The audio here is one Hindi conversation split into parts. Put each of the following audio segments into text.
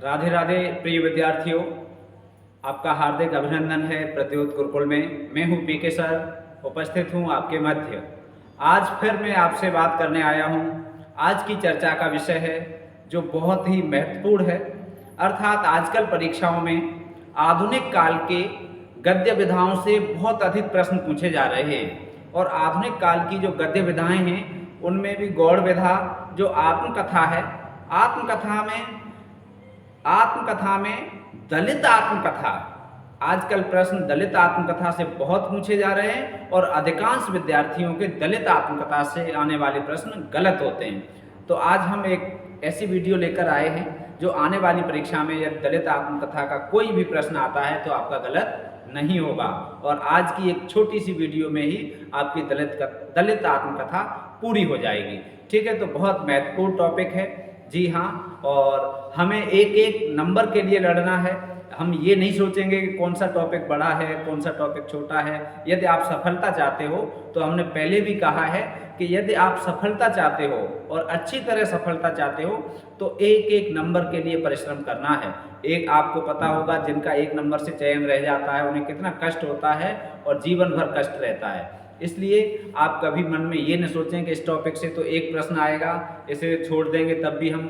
राधे राधे प्रिय विद्यार्थियों, आपका हार्दिक अभिनंदन है प्रतियोत गुरुकुल में। मैं हूं पीके सर, उपस्थित हूं आपके मध्य। आज फिर मैं आपसे बात करने आया हूं। आज की चर्चा का विषय है जो बहुत ही महत्वपूर्ण है, अर्थात आजकल परीक्षाओं में आधुनिक काल के गद्य विधाओं से बहुत अधिक प्रश्न पूछे जा रहे हैं। और आधुनिक काल की जो गद्य विधाएँ हैं उनमें भी गौड़ विधा जो आत्मकथा है, आत्मकथा में दलित आत्मकथा, आजकल प्रश्न दलित आत्मकथा से बहुत पूछे जा रहे हैं और अधिकांश विद्यार्थियों के दलित आत्मकथा से आने वाले प्रश्न गलत होते हैं। तो आज हम एक ऐसी वीडियो लेकर आए हैं जो आने वाली परीक्षा में यदि दलित आत्मकथा का कोई भी प्रश्न आता है तो आपका गलत नहीं होगा। और आज की एक छोटी सी वीडियो में ही आपकी दलित आत्मकथा पूरी हो जाएगी। ठीक है, तो बहुत महत्वपूर्ण टॉपिक है। जी हाँ, और हमें एक एक नंबर के लिए लड़ना है। हम ये नहीं सोचेंगे कि कौन सा टॉपिक बड़ा है, कौन सा टॉपिक छोटा है। यदि आप सफलता चाहते हो तो हमने पहले भी कहा है कि यदि आप सफलता चाहते हो और अच्छी तरह सफलता चाहते हो तो एक एक नंबर के लिए परिश्रम करना है। एक आपको पता होगा जिनका एक नंबर से चयन रह जाता है उन्हें कितना कष्ट होता है और जीवन भर कष्ट रहता है। इसलिए आप कभी मन में ये न सोचें कि इस टॉपिक से तो एक प्रश्न आएगा, इसे छोड़ देंगे तब भी हम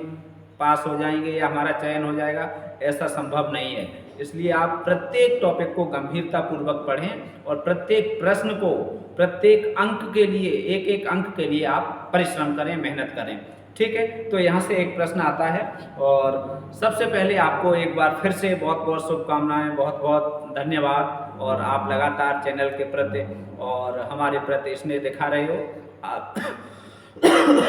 पास हो जाएंगे या हमारा चयन हो जाएगा। ऐसा संभव नहीं है। इसलिए आप प्रत्येक टॉपिक को गंभीरतापूर्वक पढ़ें और प्रत्येक प्रश्न को, प्रत्येक अंक के लिए, एक एक अंक के लिए आप परिश्रम करें, मेहनत करें। ठीक है, तो यहाँ से एक प्रश्न आता है और सबसे पहले आपको एक बार फिर से बहुत बहुत शुभकामनाएं, बहुत बहुत धन्यवाद। और आप लगातार चैनल के प्रति और हमारे प्रति स्नेह दिखा रहे हो। आप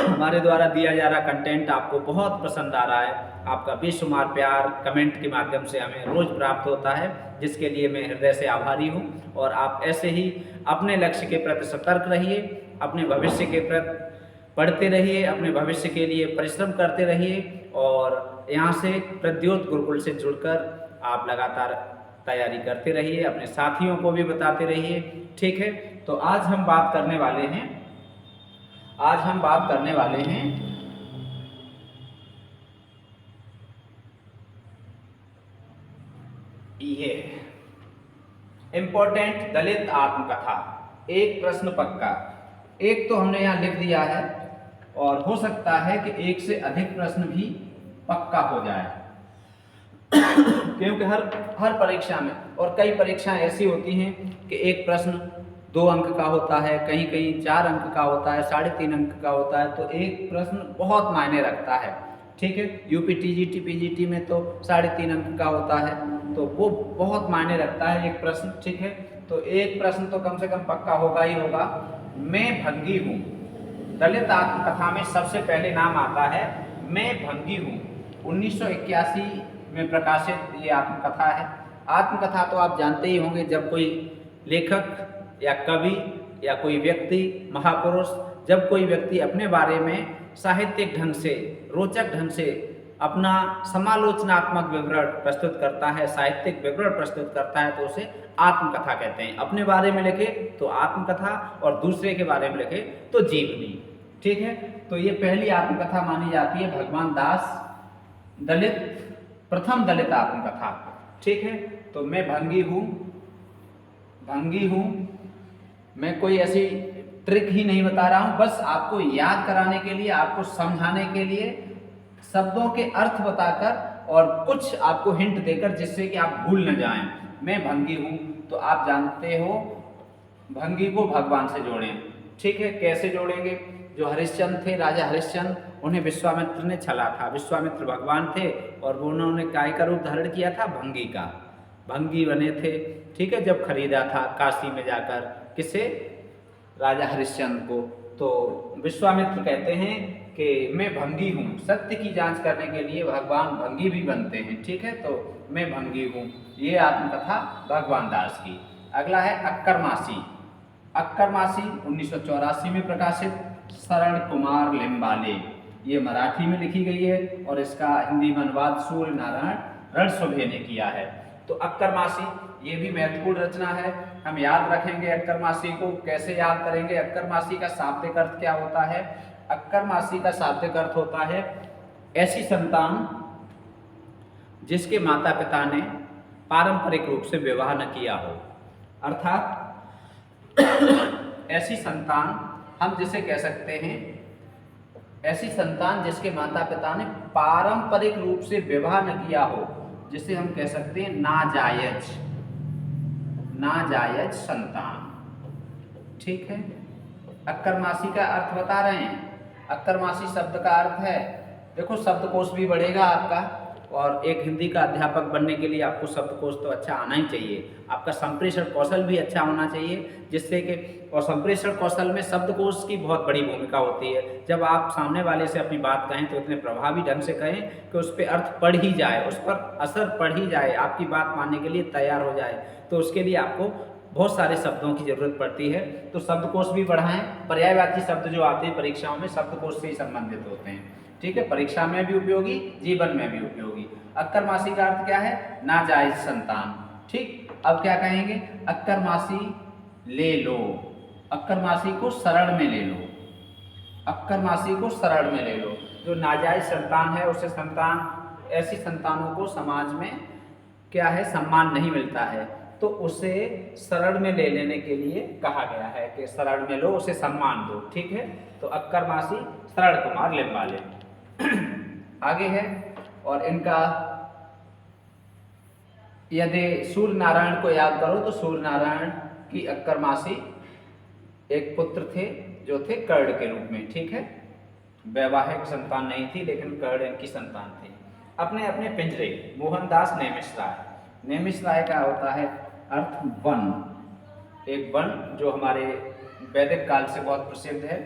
हमारे द्वारा दिया जा रहा कंटेंट आपको बहुत पसंद आ रहा है। आपका बेशुमार प्यार कमेंट के माध्यम से हमें रोज प्राप्त होता है, जिसके लिए मैं हृदय से आभारी हूँ। और आप ऐसे ही अपने लक्ष्य के प्रति सतर्क रहिए, अपने भविष्य के प्रति पढ़ते रहिए, अपने भविष्य के लिए परिश्रम करते रहिए और यहाँ से प्रतियोत गुरुकुल से जुड़कर आप लगातार तैयारी करते रहिए, अपने साथियों को भी बताते रहिए। ठीक है, तो आज हम बात करने वाले हैं ये इम्पोर्टेंट दलित आत्मकथा। एक प्रश्न पक्का, एक तो हमने यहाँ लिख दिया है और हो सकता है कि एक से अधिक प्रश्न भी पक्का हो जाए क्योंकि हर परीक्षा में, और कई परीक्षाएं ऐसी होती हैं कि एक प्रश्न 2 अंक का होता है, कहीं कहीं 4 अंक का होता है, 3.5 अंक का होता है। तो एक प्रश्न बहुत मायने रखता है। ठीक है, यूपी टीजीटी पीजीटी में तो 3.5 अंक का होता है, तो वो बहुत मायने रखता है एक प्रश्न। ठीक है, तो एक प्रश्न तो कम से कम पक्का होगा ही होगा। मैं भंगी हूँ, दलित आत्मकथा में सबसे पहले नाम आता है मैं भंगी हूँ। 1981 में प्रकाशित ये आत्मकथा है। आत्मकथा तो आप जानते ही होंगे, जब कोई लेखक या कवि या कोई व्यक्ति, महापुरुष, जब कोई व्यक्ति अपने बारे में साहित्यिक ढंग से, रोचक ढंग से अपना समालोचनात्मक विवरण प्रस्तुत करता है, साहित्यिक विवरण प्रस्तुत करता है, तो उसे आत्मकथा कहते हैं। अपने बारे में लिखे तो आत्मकथा और दूसरे के बारे में लिखे तो जीवनी। ठीक है, तो ये पहली आत्मकथा मानी जाती है भगवान दास, प्रथम दलित आत्मकथा। ठीक है, तो मैं भंगी हूँ, मैं कोई ऐसी ट्रिक ही नहीं बता रहा हूँ, बस आपको याद कराने के लिए, आपको समझाने के लिए, शब्दों के अर्थ बताकर और कुछ आपको हिंट देकर, जिससे कि आप भूल न जाएं। मैं भंगी हूँ, तो आप जानते हो भंगी को भगवान से जोड़ें। ठीक है, कैसे जोड़ेंगे? जो हरिश्चंद्र थे, राजा हरिश्चंद्र, उन्हें विश्वामित्र ने छला था। विश्वामित्र भगवान थे और उन्होंने काय का रूप धारण किया था? भंगी का। भंगी बने थे। ठीक है, जब खरीदा था काशी में जाकर, किसे? राजा हरिश्चंद्र को। तो विश्वामित्र कहते हैं कि मैं भंगी हूँ। सत्य की जांच करने के लिए भगवान भंगी भी बनते हैं। ठीक है, तो मैं भंगी हूँ, ये आत्मकथा भगवान दास की। अगला है अक्करमासी। अक्करमासी 1984 में प्रकाशित, शरण कुमार लिम्बाले। ये मराठी में लिखी गई है और इसका हिंदी में अनुवाद सूर्य नारायण रणसुभे ने किया है। तो अक्करमासी ये भी महत्वपूर्ण रचना है। हम याद रखेंगे अक्करमासी को। कैसे याद करेंगे? अक्करमासी का शाब्दिक अर्थ क्या होता है? अक्करमासी का शाब्दिक अर्थ होता है ऐसी संतान जिसके माता पिता ने पारंपरिक रूप से विवाह न किया हो। अर्थात ऐसी संतान हम जिसे कह सकते हैं, ऐसी संतान जिसके माता पिता ने पारंपरिक रूप से विवाह न किया हो, जिसे हम कह सकते हैं नाजायज संतान। ठीक है। अक्करमासी का अर्थ बता रहे हैं। अक्करमासी शब्द का अर्थ है, देखो शब्दकोश भी बढ़ेगा आपका, और एक हिंदी का अध्यापक बनने के लिए आपको शब्दकोश तो अच्छा आना ही चाहिए, आपका संप्रेषण कौशल भी अच्छा होना चाहिए, जिससे कि, और संप्रेषण कौशल में शब्दकोश की बहुत बड़ी भूमिका होती है। जब आप सामने वाले से अपनी बात कहें तो इतने प्रभावी ढंग से कहें कि उस पर अर्थ पड़ ही जाए, उस पर असर पड़ ही जाए, आपकी बात मानने के लिए तैयार हो जाए। तो उसके लिए आपको बहुत सारे शब्दों की जरूरत पड़ती है। तो शब्दकोश भी बढ़ाएं। पर्यायवाची शब्द जो आते हैं परीक्षाओं में शब्दकोश से ही संबंधित होते हैं। ठीक है, परीक्षा में भी उपयोगी, जीवन में भी उपयोगी। अक्करमासी का अर्थ क्या है? नाजायज संतान। ठीक, अब क्या कहेंगे? अक्करमासी ले लो, अक्करमासी को शरण में ले लो, अक्करमासी को शरण में ले लो। जो नाजायज संतान है उसे ऐसी संतानों को समाज में क्या है, सम्मान नहीं मिलता है, तो उसे शरण में ले लेने के लिए कहा गया है कि शरण में लो, उसे सम्मान दो। ठीक है, तो अक्करमासी शरण कुमार लिम्बाले। आगे है, और इनका यदि सूर्य नारायण को याद करो तो सूर्य नारायण की अक्करमासी एक पुत्र थे जो थे कर्ण के रूप में। ठीक है, वैवाहिक संतान नहीं थी लेकिन कर्ण इनकी संतान थी। अपने अपने पिंजरे। मोहनदास नेमिष राय। नेमिष राय का होता है अर्थ वन, एक वन जो हमारे वैदिक काल से बहुत प्रसिद्ध है।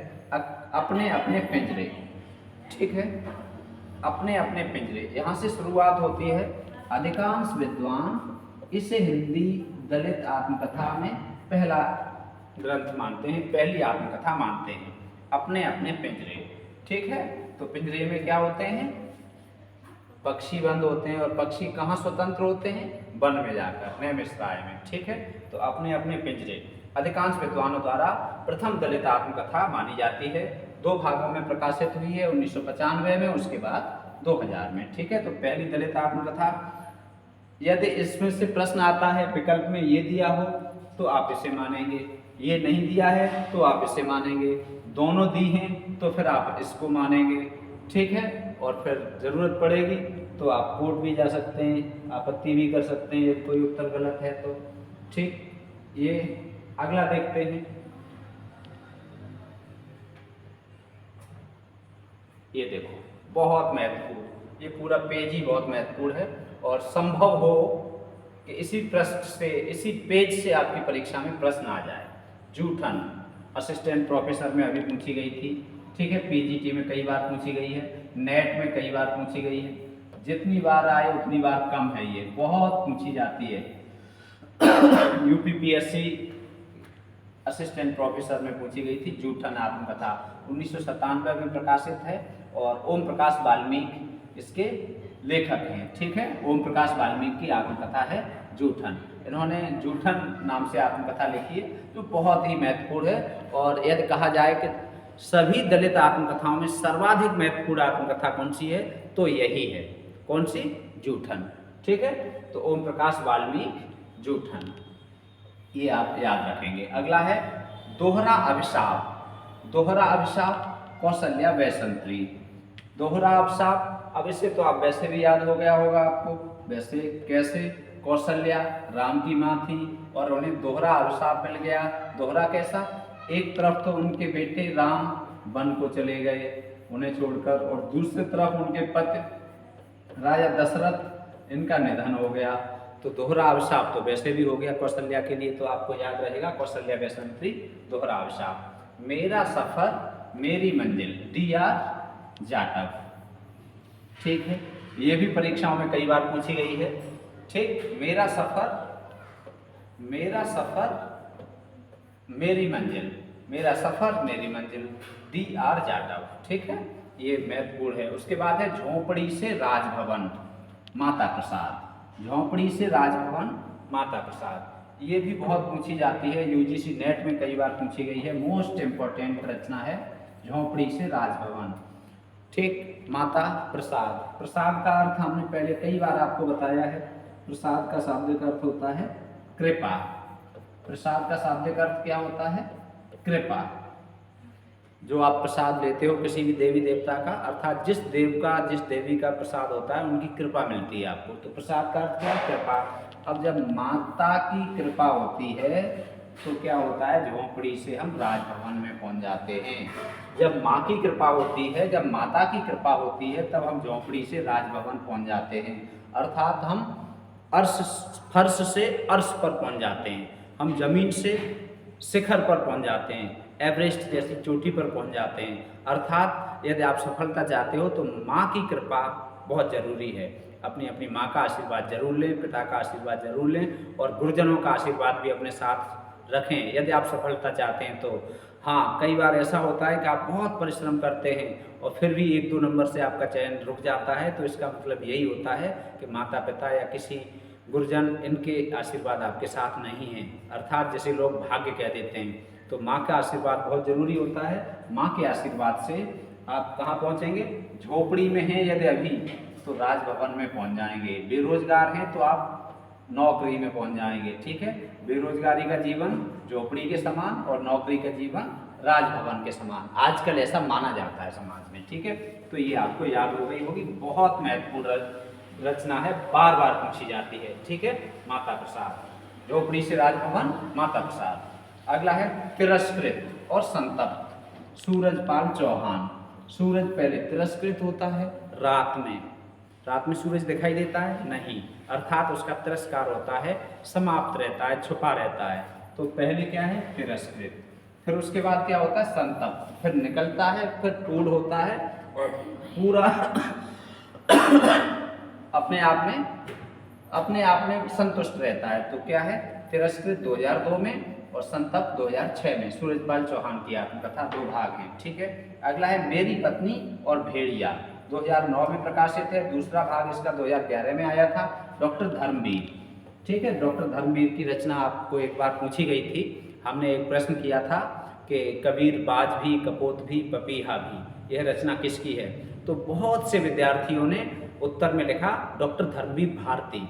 अपने अपने पिंजरे। ठीक है, अपने अपने पिंजरे, यहाँ से शुरुआत होती है। अधिकांश विद्वान इसे हिंदी दलित आत्मकथा में पहला ग्रंथ मानते हैं, पहली आत्मकथा मानते हैं, अपने अपने पिंजरे। ठीक है, तो पिंजरे में क्या होते हैं? पक्षी बंद होते हैं, और पक्षी कहाँ स्वतंत्र होते हैं? वन में जाकर, नेमिष राय में। ठीक है, तो अपने अपने पिंजरे अधिकांश विद्वानों द्वारा प्रथम दलित आत्मकथा मानी जाती है। 2 भागों में प्रकाशित हुई है, 1995 में, उसके बाद 2000 में। ठीक है, तो पहली दलित आत्मकथा। यदि इसमें से प्रश्न आता है विकल्प में ये दिया हो तो आप इसे मानेंगे, ये नहीं दिया है तो आप इसे मानेंगे, दोनों दी हैं तो फिर आप इसको मानेंगे। ठीक है, और फिर ज़रूरत पड़ेगी तो आप कोर्ट भी जा सकते हैं, आपत्ति भी कर सकते हैं यदि कोई उत्तर गलत है तो। ठीक, ये अगला देखते हैं। ये देखो, बहुत महत्वपूर्ण, ये पूरा पेज ही बहुत महत्वपूर्ण है, और संभव हो कि इसी पृष्ठ से, इसी पेज से आपकी परीक्षा में प्रश्न आ जाए। जूठन असिस्टेंट प्रोफेसर में अभी पूछी गई थी। ठीक है, पीजीटी में कई बार पूछी गई है, नेट में कई बार पूछी गई है। जितनी बार आए उतनी बार कम है, ये बहुत पूछी जाती है। यूपीपीएससी असिस्टेंट प्रोफेसर में पूछी गई थी जूठन आत्मकथा, 1997 में प्रकाशित है, और ओम प्रकाश वाल्मीकि इसके लेखक हैं। ठीक है, ओम प्रकाश वाल्मीकि की आत्मकथा है जूठन। इन्होंने जूठन नाम से आत्मकथा लिखी है जो बहुत ही महत्वपूर्ण है। और यदि कहा जाए कि सभी दलित आत्मकथाओं में सर्वाधिक महत्वपूर्ण आत्मकथा कौन सी है तो यही है। कौन सी? जूठन। ठीक है, तो ओम प्रकाश वाल्मीकि जूठन, ये आप याद रखेंगे। अगला है दोहरा अभिशाप। दोहरा अभिशाप कौसल्या वैसंतरी। दोहरा अभिशाप, अब इससे तो आप वैसे भी याद हो गया होगा आपको, वैसे कैसे? कौशल्या राम की माँ थी और उन्हें दोहरा अभिशाप मिल गया। दोहरा कैसा? एक तरफ तो उनके बेटे राम वन को चले गए उन्हें छोड़कर, और दूसरी तरफ उनके पति राजा दशरथ, इनका निधन हो गया। तो दोहरा अभिशाप तो वैसे भी हो गया कौशल्या के लिए, तो आपको याद रहेगा कौशल्या वैसंतरी, दोहरा अभिशाप। मेरा सफर मेरी मंजिल, DR जाटव। ठीक है, ये भी परीक्षाओं में कई बार पूछी गई है। ठीक, मेरा सफर मेरी मंजिल, मेरा सफर मेरी मंजिल, DR जाटव। ठीक है, ये महत्वपूर्ण है। उसके बाद है झोंपड़ी से राजभवन, माता प्रसाद। झोंपड़ी से राजभवन, माता प्रसाद, ये भी बहुत पूछी जाती है, UGC नेट में कई बार पूछी गई है। मोस्ट इम्पोर्टेंट रचना है झोंपड़ी से राजभवन। ठीक। माता प्रसाद, प्रसाद का अर्थ हमने पहले कई बार आपको बताया है। प्रसाद का शाब्दिक अर्थ होता है कृपा। प्रसाद का शाब्दिक अर्थ क्या होता है? कृपा। जो आप प्रसाद लेते हो किसी भी देवी देवता का, अर्थात जिस देव का जिस देवी का प्रसाद होता है उनकी कृपा मिलती है आपको, तो प्रसाद का अर्थ क्या है? कृपा। अब जब माता की कृपा होती है तो क्या होता है? झोंपड़ी से हम राजभवन में पहुंच जाते हैं। जब माँ की कृपा होती है, जब माता की कृपा होती है, तब हम झोंपड़ी से राजभवन पहुंच जाते हैं, अर्थात हम फर्श से अर्श पर पहुंच जाते हैं, हम जमीन से शिखर पर पहुंच जाते हैं, एवरेस्ट जैसी चोटी पर पहुंच जाते हैं। अर्थात यदि आप सफलता चाहते हो तो माँ की कृपा बहुत ज़रूरी है। अपनी अपनी माँ का आशीर्वाद जरूर लें, पिता का आशीर्वाद जरूर लें और गुरुजनों का आशीर्वाद भी अपने साथ रखें यदि आप सफलता चाहते हैं तो। हाँ, कई बार ऐसा होता है कि आप बहुत परिश्रम करते हैं और फिर भी 1-2 नंबर से आपका चयन रुक जाता है, तो इसका मतलब यही होता है कि माता पिता या किसी गुरुजन इनके आशीर्वाद आपके साथ नहीं हैं, अर्थात जैसे लोग भाग्य कह देते हैं। तो माँ का आशीर्वाद बहुत ज़रूरी होता है। माँ के आशीर्वाद से आप कहाँ पहुँचेंगे? झोपड़ी में हैं यदि अभी तो राजभवन में पहुँच जाएंगे, बेरोजगार हैं तो आप नौकरी में पहुँच जाएंगे। ठीक है, बेरोजगारी का जीवन झोपड़ी के समान और नौकरी का जीवन राजभवन के समान, आजकल ऐसा माना जाता है समाज में। ठीक है, तो ये आपको याद हो गई होगी, बहुत महत्वपूर्ण रचना है, बार बार पूछी जाती है। ठीक है, माता प्रसाद, झोपड़ी से राजभवन, माता प्रसाद। अगला है तिरस्कृत और संतप्त। सूरजपाल चौहान। सूरज पहले तिरस्कृत होता है रात में सूरज दिखाई देता है नहीं, अर्थात उसका तिरस्कार होता है, समाप्त रहता है, छुपा रहता है। तो पहले क्या है? तिरस्कृत। फिर उसके बाद क्या होता है? संतप्त। फिर निकलता है, फिर टूट होता है और पूरा अपने आप में संतुष्ट रहता है। तो क्या है? तिरस्कृत 2002 में और संतप्त 2006 में। सूरजपाल चौहान की आत्मकथा, 2 भाग हैं। ठीक है, अगला है मेरी पत्नी और भेड़िया, 2009 में प्रकाशित है। दूसरा भाग इसका 2011 में आया था। डॉक्टर धर्मवीर। ठीक है, डॉक्टर धर्मवीर की रचना आपको एक बार पूछी गई थी। हमने एक प्रश्न किया था कि कबीर बाज भी, कपोत भी, पपीहा भी, यह रचना किसकी है? तो बहुत से विद्यार्थियों ने उत्तर में लिखा डॉक्टर धर्मवीर भारती।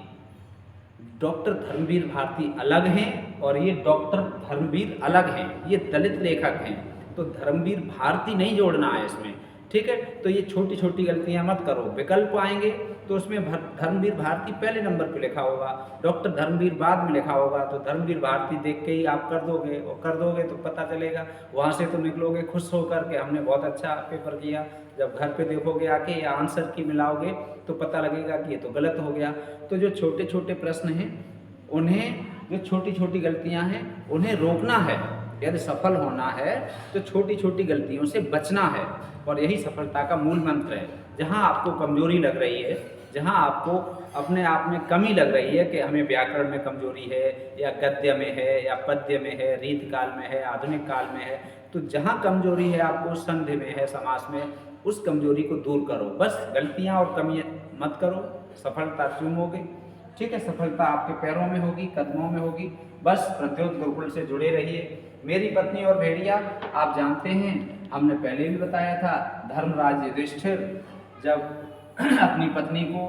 डॉक्टर धर्मवीर भारती अलग हैं और ये डॉक्टर धर्मवीर अलग हैं, ये दलित लेखक हैं, तो धर्मवीर भारती नहीं जोड़ना है इसमें। ठीक है, तो ये छोटी छोटी गलतियां मत करो। विकल्प आएंगे तो उसमें धर्मवीर भारती पहले नंबर पे लिखा होगा, डॉक्टर धर्मवीर बाद में लिखा होगा, तो धर्मवीर भारती देख के ही आप कर दोगे, और कर दोगे तो पता चलेगा, वहाँ से तो निकलोगे खुश होकर के हमने बहुत अच्छा पेपर किया। जब घर पे देखोगे आके या आंसर की मिलाओगे तो पता लगेगा कि ये तो गलत हो गया। तो जो छोटे छोटे प्रश्न हैं उन्हें, जो छोटी छोटी गलतियां हैं उन्हें रोकना है। यदि सफल होना है तो छोटी छोटी गलतियों से बचना है, और यही सफलता का मूल मंत्र है। जहां आपको कमजोरी लग रही है, जहां आपको अपने आप में कमी लग रही है कि हमें व्याकरण में कमजोरी है या गद्य में है या पद्य में है, रीत काल में है, आधुनिक काल में है, तो जहाँ कमजोरी है आपको, संधि में है, समास में, उस कमजोरी को दूर करो। बस गलतियाँ और कमियाँ मत करो, सफलता चूमोगे। ठीक है, सफलता आपके पैरों में होगी, कदमों में होगी। बस प्रद्योत गुरुकुल से जुड़े रहिए। मेरी पत्नी और भेड़िया आप जानते हैं, हमने पहले भी बताया था, धर्मराज युधिष्ठिर जब अपनी पत्नी को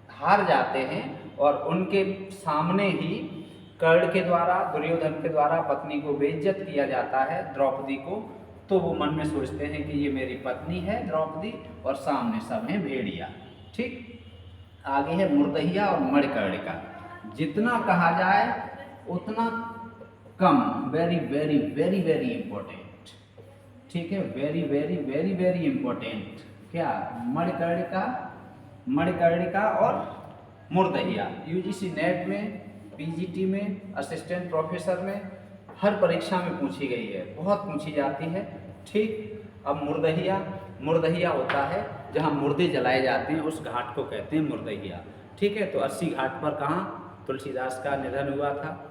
हार जाते हैं और उनके सामने ही कर्ण के द्वारा, दुर्योधन के द्वारा पत्नी को बेइज्जत किया जाता है, द्रौपदी को, तो वो मन में सोचते हैं कि ये मेरी पत्नी है द्रौपदी और सामने सब हैं भेड़िया। ठीक, आगे है मुर्दहिया और मणिकर्णिका। जितना कहा जाए उतना कम, very very very very important. ठीक है, very very very very important. क्या? मणिकर्णिका और मुर्दहिया। यूजीसी नेट में, पीजीटी में, असिस्टेंट प्रोफेसर में, हर परीक्षा में पूछी गई है, बहुत पूछी जाती है। ठीक, अब मुर्दहिया होता है जहाँ मुर्दे जलाए जाते हैं, उस घाट को कहते हैं मुर्दहिया। ठीक है, तो 80 घाट पर कहाँ तुलसीदास का निधन हुआ था?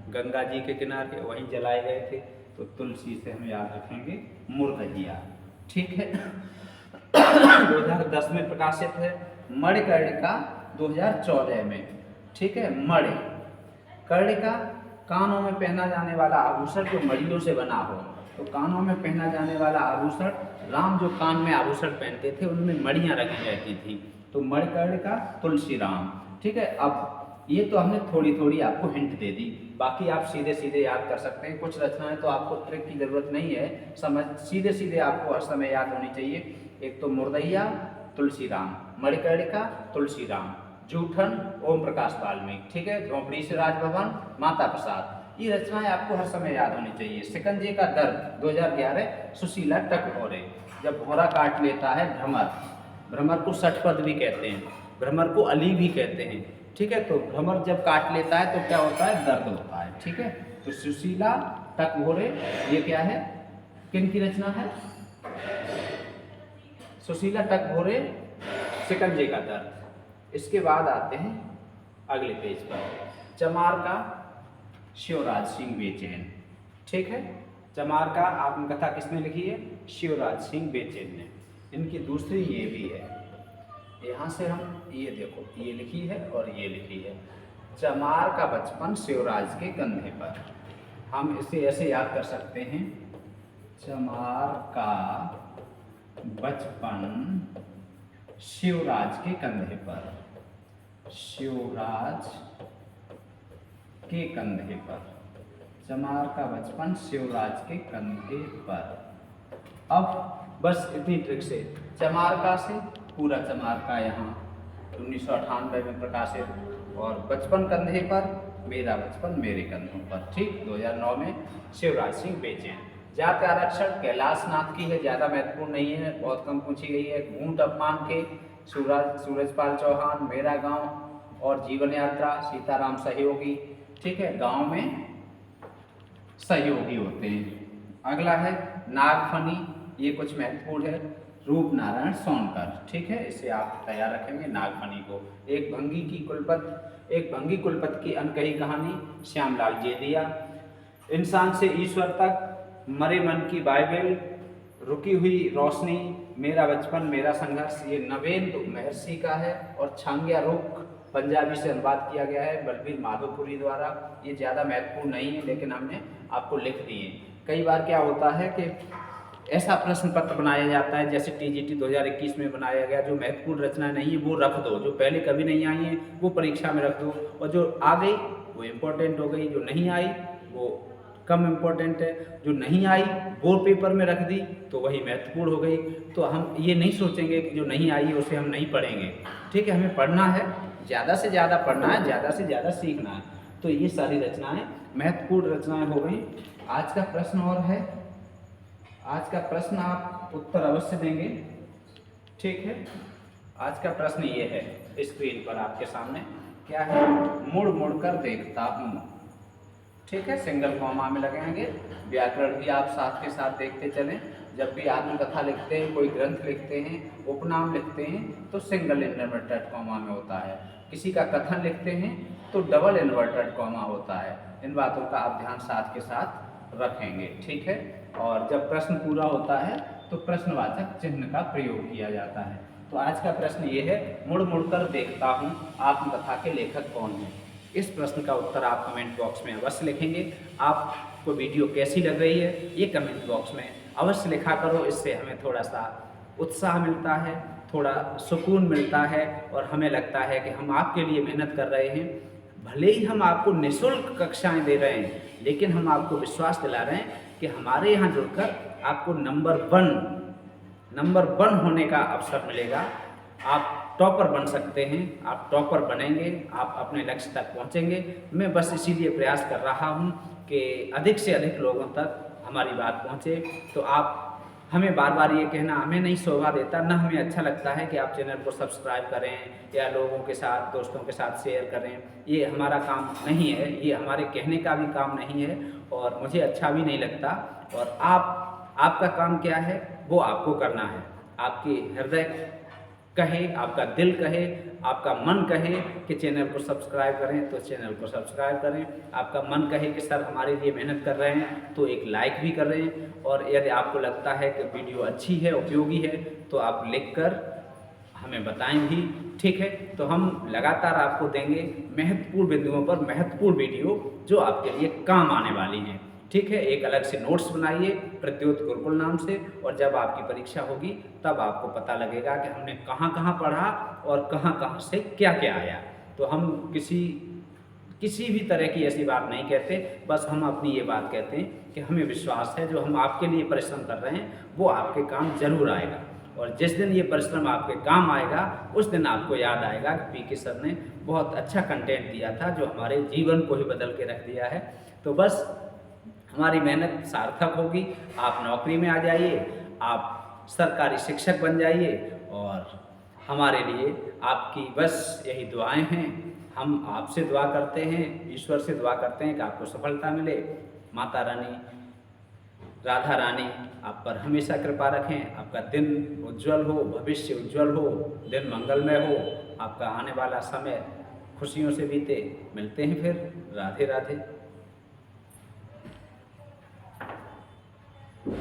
गंगा जी के किनारे, वहीं जलाए गए थे। तो तुलसी से हम याद रखेंगे मुर्दहिया। ठीक है 2010 में प्रकाशित है। मणिकर्णिका 2014 में। ठीक है, मणिकर्णिका कानों में पहना जाने वाला आभूषण जो मणियों से बना हो, तो कानों में पहना जाने वाला आभूषण, राम जो कान में आभूषण पहनते थे उनमें मणियाँ रखी रहती थी, तो मणिकर्णिका तुलसी राम। ठीक है, अब ये तो हमने थोड़ी थोड़ी आपको हिंट दे दी, बाकी आप सीधे सीधे याद कर सकते हैं। कुछ रचनाएं तो आपको ट्रिक की ज़रूरत नहीं है, समझ सीधे सीधे आपको हर समय याद होनी चाहिए। एक तो मुर्दैया तुलसी राम, मणिकर्णिका तुलसी राम, जूठन ओम प्रकाश वाल्मीकि, ठीक है, झोंपड़ी से राजभवन माता प्रसाद। ये रचनाएं आपको हर समय याद होनी चाहिए। शिकंजे का दर्द 2011 सुशीला टकओरे। जब घोड़ा काट लेता है भ्रमर, भ्रमर को षटपद भी कहते हैं, भ्रमर को अली भी कहते हैं। ठीक है, तो भ्रमर जब काट लेता है तो क्या होता है, दर्द होता है। ठीक है, तो सुशीला टकओरे ये क्या है, किन की रचना है, सुशीला टकओरे शिकंजे का दर्द। इसके बाद आते हैं अगले पेज पर, चमार का शिवराज सिंह बेचैन। ठीक है, चमार का आत्मकथा किसने लिखी है, शिवराज सिंह बेचैन ने। इनकी दूसरी ये भी है, यहाँ से हम ये देखो ये लिखी है और ये लिखी है, चमार का बचपन शिवराज के कंधे पर। हम इसे ऐसे याद कर सकते हैं, चमार का बचपन शिवराज के कंधे पर, शिवराज के कंधे पर, चमार का बचपन शिवराज के कंधे पर। अब बस इतनी ट्रिक से, चमार का से पूरा चमार का यहाँ 1998 में प्रकाशित, और बचपन कंधे पर, मेरा बचपन मेरे कंधों पर। ठीक, 2009 में शिवराज सिंह बेचैन। जाति आरक्षण कैलाश नाथ की है, ज़्यादा महत्वपूर्ण नहीं है, बहुत कम पूछी गई है। घूंट अपमान के सूरजपाल चौहान, मेरा गांव और जीवन यात्रा सीताराम सहयोगी। ठीक है, गांव में सहयोगी होते हैं। अगला है नागफनी, ये कुछ महत्वपूर्ण है, रूप नारायण सोनकर। ठीक है, इसे आप तैयार रखेंगे नागफनी को। एक भंगी कुलपत की अनकही कहानी, श्यामलाल जेदिया। इंसान से ईश्वर तक, मरे मन की बाइबल, रुकी हुई रोशनी, मेरा बचपन मेरा संघर्ष, ये नवेंदु महर्षि का है। और छांग्या रुख पंजाबी से अनुवाद किया गया है बलबीर माधोपुरी द्वारा। ये ज़्यादा महत्वपूर्ण नहीं है, लेकिन हमने आपको लिख दिए। कई बार क्या होता है कि ऐसा प्रश्न पत्र बनाया जाता है, जैसे टीजीटी 2021 में बनाया गया, जो महत्वपूर्ण रचना नहीं है वो रख दो, जो पहले कभी नहीं आई है वो परीक्षा में रख दो, और जो आ गई वो इम्पोर्टेंट हो गई, जो नहीं आई वो कम इम्पोर्टेंट है, जो नहीं आई वो पेपर में रख दी तो वही महत्वपूर्ण हो गई। तो हम ये नहीं सोचेंगे कि जो नहीं आई है उसे हम नहीं पढ़ेंगे। ठीक है, हमें पढ़ना है, ज़्यादा से ज़्यादा पढ़ना है, ज़्यादा से ज़्यादा सीखना है। तो ये सारी रचनाएं महत्वपूर्ण रचनाएं हो गई। आज का प्रश्न और है, आज का प्रश्न आप उत्तर अवश्य देंगे। ठीक है, आज का प्रश्न ये है, स्क्रीन पर आपके सामने क्या है, मुड़ मुड़ कर देखता हूँ। ठीक है, सिंगल कॉमा में लगाएंगे। व्याकरण भी आप साथ के साथ देखते चलें। जब भी आत्मकथा लिखते हैं, कोई ग्रंथ लिखते हैं, उपनाम लिखते हैं, तो सिंगल इन्वर्टेड कॉमा में होता है। किसी का कथन लिखते हैं तो डबल इन्वर्टेड कॉमा होता है। इन बातों का आप ध्यान साथ के साथ रखेंगे। ठीक है, और जब प्रश्न पूरा होता है तो प्रश्नवाचक चिन्ह का प्रयोग किया जाता है। तो आज का प्रश्न ये है, मुड़ मुड़ कर देखता हूँ आत्मकथा के लेखक कौन है। इस प्रश्न का उत्तर आप कमेंट बॉक्स में अवश्य लिखेंगे। आपको वीडियो कैसी लग रही है ये कमेंट बॉक्स में अवश्य लिखा करो। इससे हमें थोड़ा सा उत्साह मिलता है, थोड़ा सुकून मिलता है, और हमें लगता है कि हम आपके लिए मेहनत कर रहे हैं। भले ही हम आपको निःशुल्क कक्षाएं दे रहे हैं, लेकिन हम आपको विश्वास दिला रहे हैं कि हमारे यहाँ जुड़कर आपको नंबर वन होने का अवसर मिलेगा। आप टॉपर बन सकते हैं, आप टॉपर बनेंगे, आप अपने लक्ष्य तक पहुँचेंगे। मैं बस इसीलिए प्रयास कर रहा हूँ कि अधिक से अधिक लोगों तक हमारी बात पहुँचे। तो आप हमें बार बार ये कहना हमें नहीं शोभा देता, ना हमें अच्छा लगता है कि आप चैनल को सब्सक्राइब करें या लोगों के साथ, दोस्तों के साथ शेयर करें। ये हमारा काम नहीं है, ये हमारे कहने का भी काम नहीं है, और मुझे अच्छा भी नहीं लगता। और आपका काम क्या है वो आपको करना है। आपकी हृदय कहे, आपका दिल कहे, आपका मन कहे कि चैनल को सब्सक्राइब करें तो चैनल को सब्सक्राइब करें। आपका मन कहे कि सर हमारे लिए मेहनत कर रहे हैं तो एक लाइक भी कर रहे हैं। और यदि आपको लगता है कि वीडियो अच्छी है, उपयोगी है, तो आप लिखकर हमें बताएं भी। ठीक है, तो हम लगातार आपको देंगे महत्वपूर्ण बिंदुओं पर महत्वपूर्ण वीडियो जो आपके लिए काम आने वाली हैं। ठीक है, एक अलग से नोट्स बनाइए प्रत्युत गुरुकुल नाम से, और जब आपकी परीक्षा होगी तब आपको पता लगेगा कि हमने कहाँ-कहाँ पढ़ा और कहाँ-कहाँ से क्या-क्या आया। तो हम किसी भी तरह की ऐसी बात नहीं कहते, बस हम अपनी ये बात कहते हैं कि हमें विश्वास है जो हम आपके लिए परिश्रम कर रहे हैं वो आपके काम ज़रूर आएगा, और जिस दिन ये परिश्रम आपके काम आएगा उस दिन आपको याद आएगा कि पीके सर ने बहुत अच्छा कंटेंट दिया था जो हमारे जीवन को ही बदल के रख दिया है। तो बस हमारी मेहनत सार्थक होगी, आप नौकरी में आ जाइए, आप सरकारी शिक्षक बन जाइए, और हमारे लिए आपकी बस यही दुआएं हैं। हम आपसे दुआ करते हैं, ईश्वर से दुआ करते हैं कि आपको सफलता मिले। माता रानी, राधा रानी आप पर हमेशा कृपा रखें, आपका दिन उज्जवल हो, भविष्य उज्जवल हो, दिन मंगलमय हो, आपका आने वाला समय खुशियों से बीते। मिलते हैं फिर। राधे राधे।